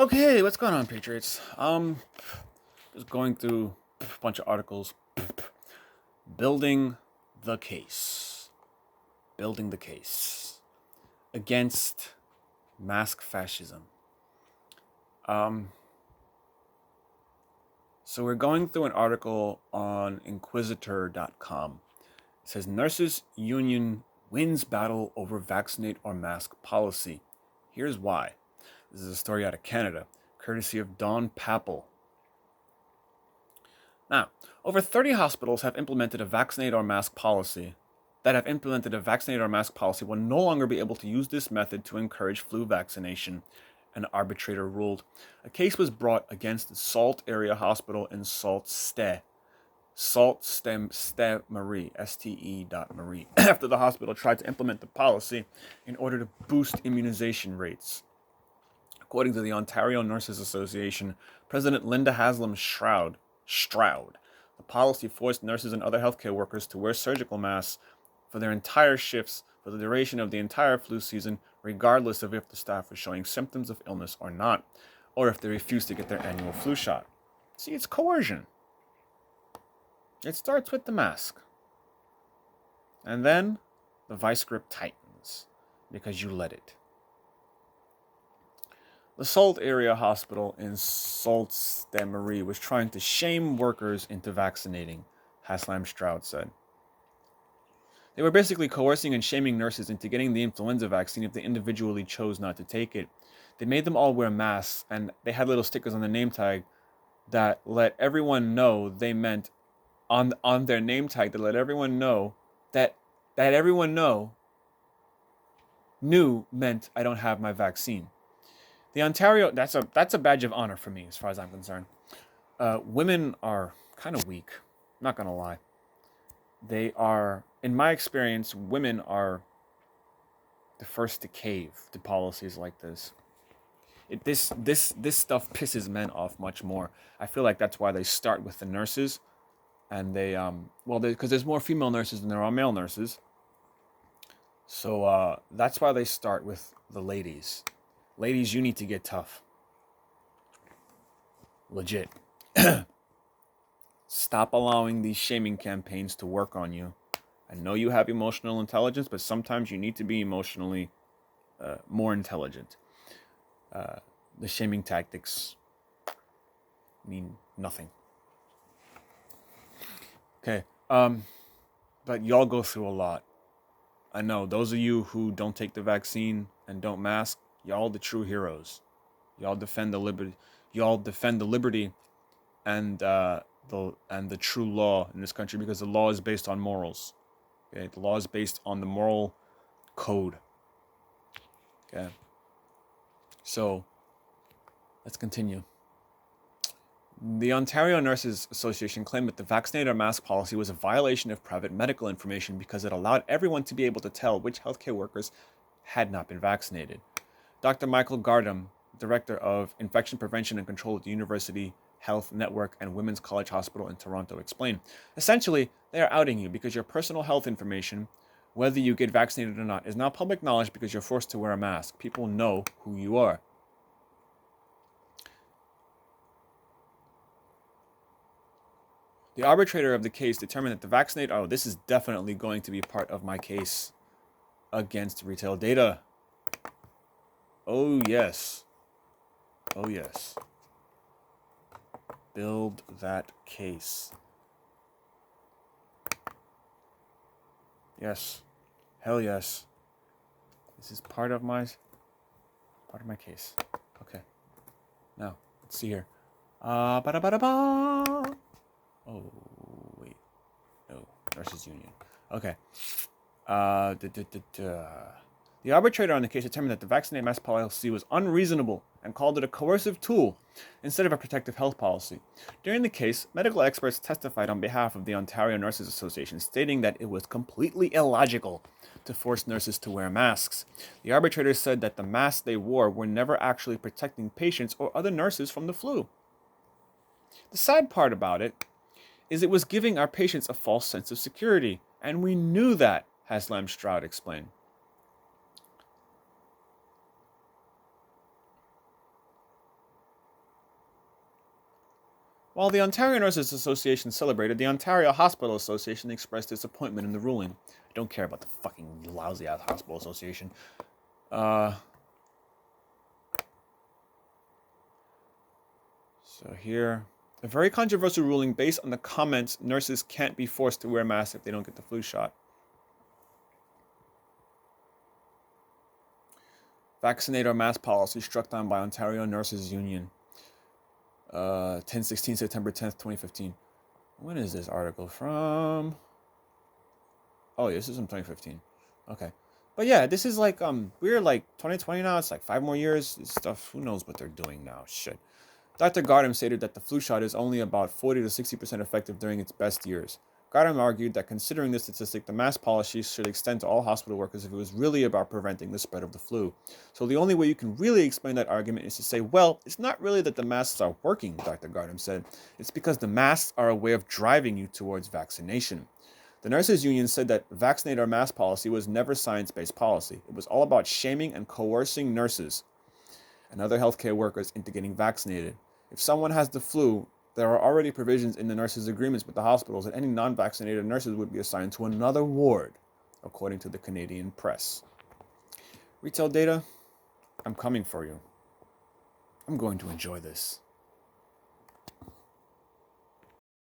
Okay, what's going on, Patriots? Just going through a bunch of articles. Building the case. Building the case against mask fascism. Um, so we're going through an article on Inquisitor.com. It says Nurses Union wins battle over vaccinate or mask policy. Here's why. This is a story out of Canada, courtesy of Dawn Papel. Now, over 30 hospitals have implemented a vaccinate or mask policy will no longer be able to use this method to encourage flu vaccination, an arbitrator ruled. A case was brought against the Sault Area Hospital in Sault Ste. Marie, Ste.Marie, after the hospital tried to implement the policy in order to boost immunization rates. According to the Ontario Nurses Association, President Linda Haslam Stroud, the policy forced nurses and other healthcare workers to wear surgical masks for their entire shifts for the duration of the entire flu season, regardless of if the staff was showing symptoms of illness or not, or if they refused to get their annual flu shot. See, it's coercion. It starts with the mask. And then the vice grip tightens because you let it. The Sault Area Hospital in Sault Ste. Marie was trying to shame workers into vaccinating, Haslam Stroud said. They were basically coercing and shaming nurses into getting the influenza vaccine if they individually chose not to take it. They made them all wear masks, and they had little stickers on the name tag that let everyone know they meant on their name tag that let everyone know that everyone knew meant I don't have my vaccine. The Ontario, that's a badge of honor for me as far as I'm concerned. Women are kind of weak, not gonna lie. They are, in my experience, women are the first to cave to policies like this. This stuff pisses men off much more. I feel like that's why they start with the nurses, and because there's more female nurses than there are male nurses. So that's why they start with the ladies. Ladies, you need to get tough. Legit. Stop allowing these shaming campaigns to work on you. I know you have emotional intelligence, but sometimes you need to be emotionally more intelligent. The shaming tactics mean nothing. Okay. But y'all go through a lot. I know those of you who don't take the vaccine and don't mask, y'all the true heroes. Y'all defend the liberty. Y'all defend the liberty and the true law in this country, because the law is based on morals. Okay, the law is based on the moral code. Okay. So let's continue. The Ontario Nurses Association claimed that the vaccinate or mask policy was a violation of private medical information because it allowed everyone to be able to tell which healthcare workers had not been vaccinated. Dr. Michael Gardam, Director of Infection Prevention and Control at the University Health Network and Women's College Hospital in Toronto, explained. Essentially, they are outing you because your personal health information, whether you get vaccinated or not, is now public knowledge because you're forced to wear a mask. People know who you are. The arbitrator of the case determined that the vaccinate... Oh, this is definitely going to be part of my case against Retail Data. Oh, yes. Oh, yes. Build that case. Yes. Hell yes. This is part of my case. Okay. Now, let's see here. Ba-da-ba-da-ba. Oh, wait. No. Nurses Union. Okay. The arbitrator on the case determined that the vaccinate mask policy was unreasonable and called it a coercive tool instead of a protective health policy. During the case, medical experts testified on behalf of the Ontario Nurses Association, stating that it was completely illogical to force nurses to wear masks. The arbitrator said that the masks they wore were never actually protecting patients or other nurses from the flu. The sad part about it is it was giving our patients a false sense of security, and we knew that, Haslam Stroud explained. While the Ontario Nurses Association celebrated, the Ontario Hospital Association expressed disappointment in the ruling. I don't care about the fucking lousy ass hospital association. So here, a very controversial ruling based on the comments nurses can't be forced to wear masks if they don't get the flu shot. Vaccinate or mask policy struck down by Ontario Nurses Union. 10/16, September 10th, 2015. When is this article from? Oh, yeah, this is from 2015. Okay. But yeah, this is like, we're like 2020 now. It's like 5 more years. This stuff, who knows what they're doing now. Shit. Dr. Gardam stated that the flu shot is only about 40 to 60% effective during its best years. Gardam argued that considering this statistic, the mask policy should extend to all hospital workers if it was really about preventing the spread of the flu. So the only way you can really explain that argument is to say, well, it's not really that the masks are working, Dr. Gardam said. It's because the masks are a way of driving you towards vaccination. The nurses union said that vaccinate or mask policy was never science-based policy. It was all about shaming and coercing nurses and other healthcare workers into getting vaccinated. If someone has the flu, there are already provisions in the nurses' agreements with the hospitals that any non-vaccinated nurses would be assigned to another ward, according to the Canadian press. Retail data, I'm coming for you. I'm going to enjoy this.